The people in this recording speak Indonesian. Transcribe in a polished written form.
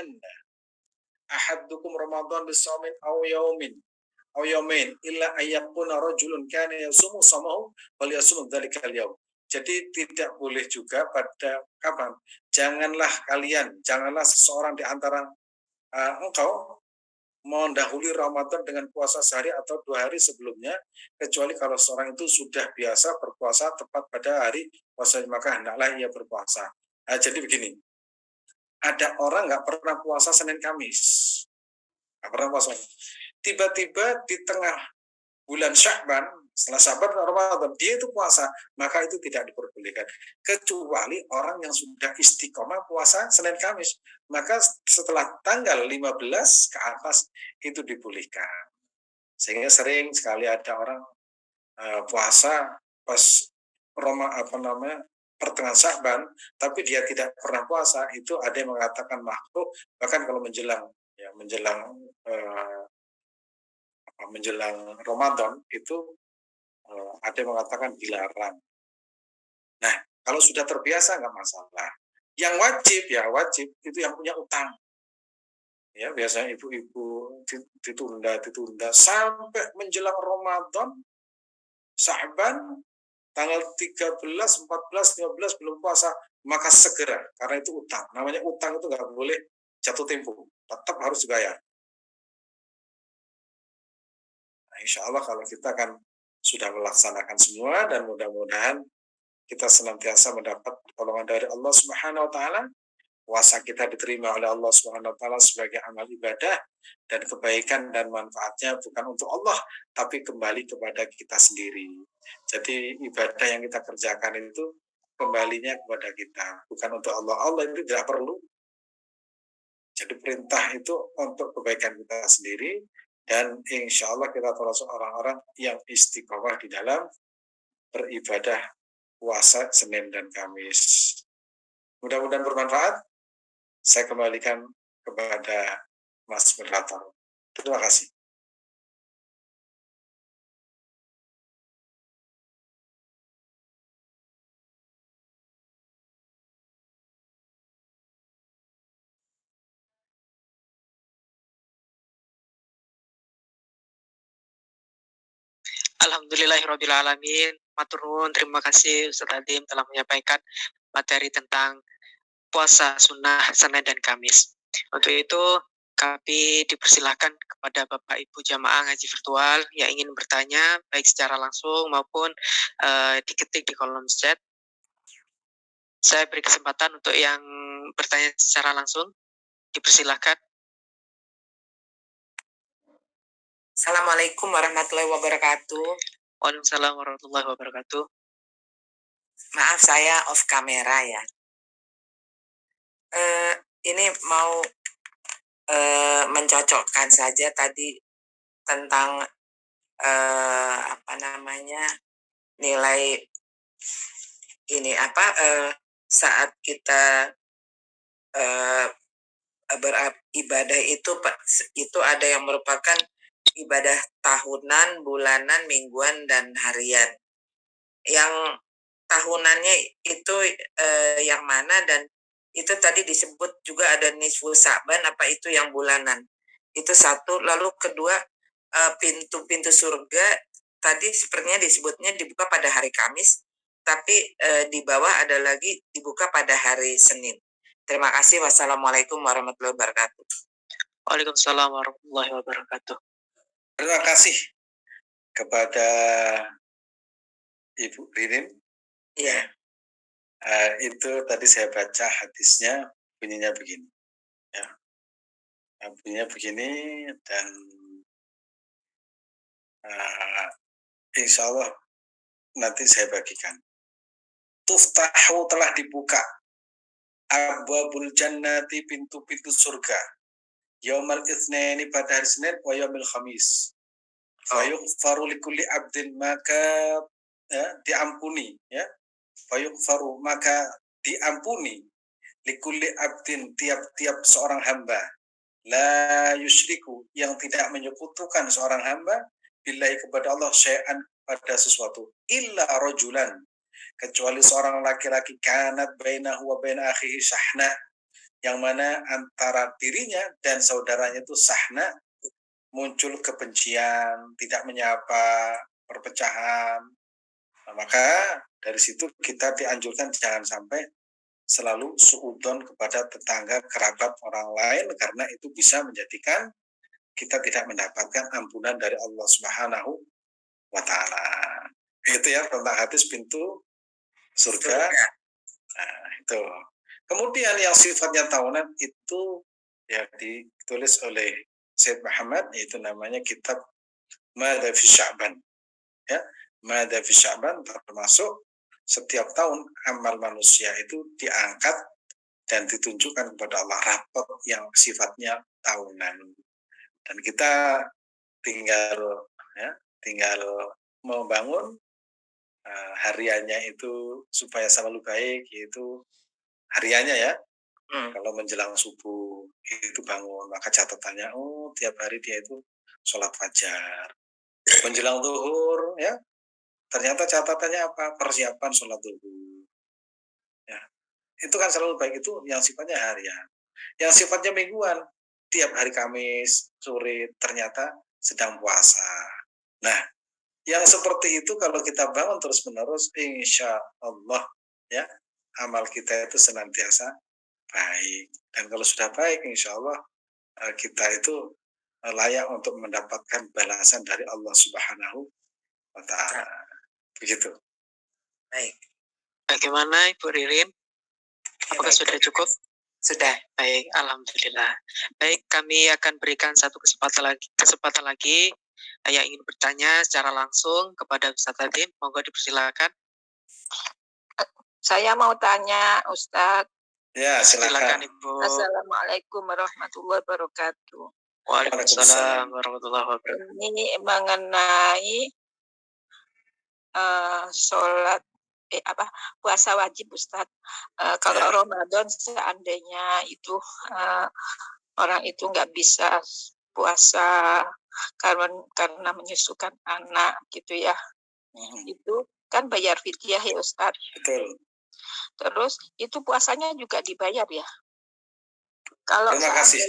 yasumanna ahadukum Ramadan bisaumin aw yaumain illa ayyakuna rajulun kana yasumu samahu wal yasum dzalikal yaum. Jadi tidak boleh juga pada kapan? Janganlah seseorang di antara engkau mendahului Ramadan dengan puasa sehari atau 2 hari sebelumnya, kecuali kalau seorang itu sudah biasa berpuasa tepat pada hari puasa, maka hendaklah ia berpuasa. Jadi begini, ada orang nggak pernah puasa Senin Kamis, nggak pernah puasa. Tiba-tiba di tengah bulan Sya'ban, setelah Sya'ban Ramadan, dia itu puasa, maka itu tidak diperbolehkan. Kecuali orang yang sudah istiqomah puasa Senin Kamis, maka setelah tanggal 15 ke atas itu dibolehkan. Sehingga sering sekali ada orang puasa pas pertengahan Sya'ban, tapi dia tidak pernah puasa, itu ada yang mengatakan makruh, bahkan kalau menjelang Ramadan itu ada yang mengatakan dilarang. Nah, kalau sudah terbiasa nggak masalah. Yang wajib itu yang punya utang. Ya, biasanya ibu-ibu ditunda sampai menjelang Ramadan, Sya'ban, tanggal 13, 14, 15 belum puasa, maka segera, karena itu utang. Namanya utang itu nggak boleh jatuh tempo, tetap harus dibayar. Nah, insya Allah kalau kita kan sudah melaksanakan semua, dan mudah-mudahan kita senantiasa mendapat pertolongan dari Allah Subhanahu wa taala, puasa kita diterima oleh Allah Subhanahu wa taala sebagai amal ibadah, dan kebaikan dan manfaatnya bukan untuk Allah tapi kembali kepada kita sendiri. Jadi ibadah yang kita kerjakan itu kembalinya kepada kita, bukan untuk Allah. Allah itu tidak perlu. Jadi perintah itu untuk kebaikan kita sendiri, dan insya Allah kita termasuk orang-orang yang istiqomah di dalam beribadah puasa Senin dan Kamis. Mudah-mudahan bermanfaat. Saya kembalikan kepada Mas moderator. Terima kasih. Alhamdulillahirrabbilalamin. Matur nuwun, terima kasih Ustaz Adim telah menyampaikan materi tentang puasa sunnah Senin dan Kamis. Untuk itu kami dipersilahkan kepada Bapak Ibu jamaah ngaji virtual yang ingin bertanya baik secara langsung maupun diketik di kolom chat. Saya beri kesempatan untuk yang bertanya secara langsung, dipersilahkan. Assalamualaikum warahmatullahi wabarakatuh. Waalaikumsalam warahmatullahi wabarakatuh. Maaf, saya off kamera ya. Ini mau mencocokkan saja tadi tentang nilai ini saat kita beribadah itu ada yang merupakan ibadah tahunan, bulanan, mingguan, dan harian. Yang tahunannya itu yang mana, dan itu tadi disebut juga ada nisfu Sa'ban, apa itu yang bulanan? Itu satu. Lalu kedua, pintu-pintu surga tadi sepertinya disebutnya dibuka pada hari Kamis, tapi di bawah ada lagi dibuka pada hari Senin. Terima kasih. Wassalamualaikum warahmatullahi wabarakatuh. Waalaikumsalam warahmatullahi wabarakatuh. Terima kasih kepada Ibu Ririn. Iya. Itu tadi saya baca hadisnya, bunyinya begini. Ya. Bunyinya begini, dan insya Allah nanti saya bagikan. Tuftahu, telah dibuka abwabul jannati, pintu-pintu surga, yaumal itsnaini, pada hari Senin, wa yaumil khamis. Fayughfaru likulli abdin, maka diampuni, ya. Fayughfaru, maka diampuni, likulli abdin, tiap-tiap seorang hamba, la yusyriku, yang tidak menyekutukan seorang hamba, billahi, kepada Allah, syai'an, pada sesuatu, illa rajulan, kecuali seorang laki-laki, kanat bainahu wa baina akhihi syahna, yang mana antara dirinya dan saudaranya itu sahna, muncul kebencian, tidak menyapa, perpecahan. Nah, maka dari situ kita dianjurkan jangan sampai selalu suudzon kepada tetangga, kerabat orang lain, karena itu bisa menjadikan kita tidak mendapatkan ampunan dari Allah Subhanahu wa Ta'ala. Itu ya tentang hadis pintu surga. Nah, itu. Kemudian yang sifatnya tahunan itu ya ditulis oleh Syed Muhammad, yaitu namanya kitab Madha fi Sya'ban. Ya, Madha fi Sya'ban termasuk setiap tahun amal manusia itu diangkat dan ditunjukkan kepada Allah, rapot yang sifatnya tahunan. Dan kita tinggal membangun hariannya itu supaya selalu baik, yaitu hariannya ya. Kalau menjelang subuh itu bangun, maka catatannya tiap hari dia itu sholat fajar. Menjelang zuhur ya, ternyata catatannya apa? Persiapan sholat zuhur. Ya, itu kan selalu baik, itu yang sifatnya harian. Yang sifatnya mingguan, tiap hari Kamis sore ternyata sedang puasa. Nah, yang seperti itu kalau kita bangun terus-menerus, insya Allah ya, amal kita itu senantiasa baik. Dan kalau sudah baik, insya Allah kita itu layak untuk mendapatkan balasan dari Allah Subhanahu wa Ta'ala. Begitu. Baik. Bagaimana Ibu Ririn? Apakah baik. sudah cukup? Sudah. Baik, alhamdulillah. Baik, kami akan berikan satu kesempatan lagi yang ingin bertanya secara langsung kepada Ustadz Adim. Monggo dipersilakan. Saya mau tanya Ustadz. Ya, silakan. Ibu. Assalamualaikum warahmatullahi wabarakatuh. Waalaikumsalam warahmatullahi wabarakatuh. Ini mengenai sholat puasa wajib Ustadz. Kalau Ramadan seandainya itu orang itu nggak bisa puasa karena menyusukan anak gitu ya. Itu kan bayar fidyah ya Ustadz. Betul. Terus itu puasanya juga dibayar ya. Kalau Terima kasih.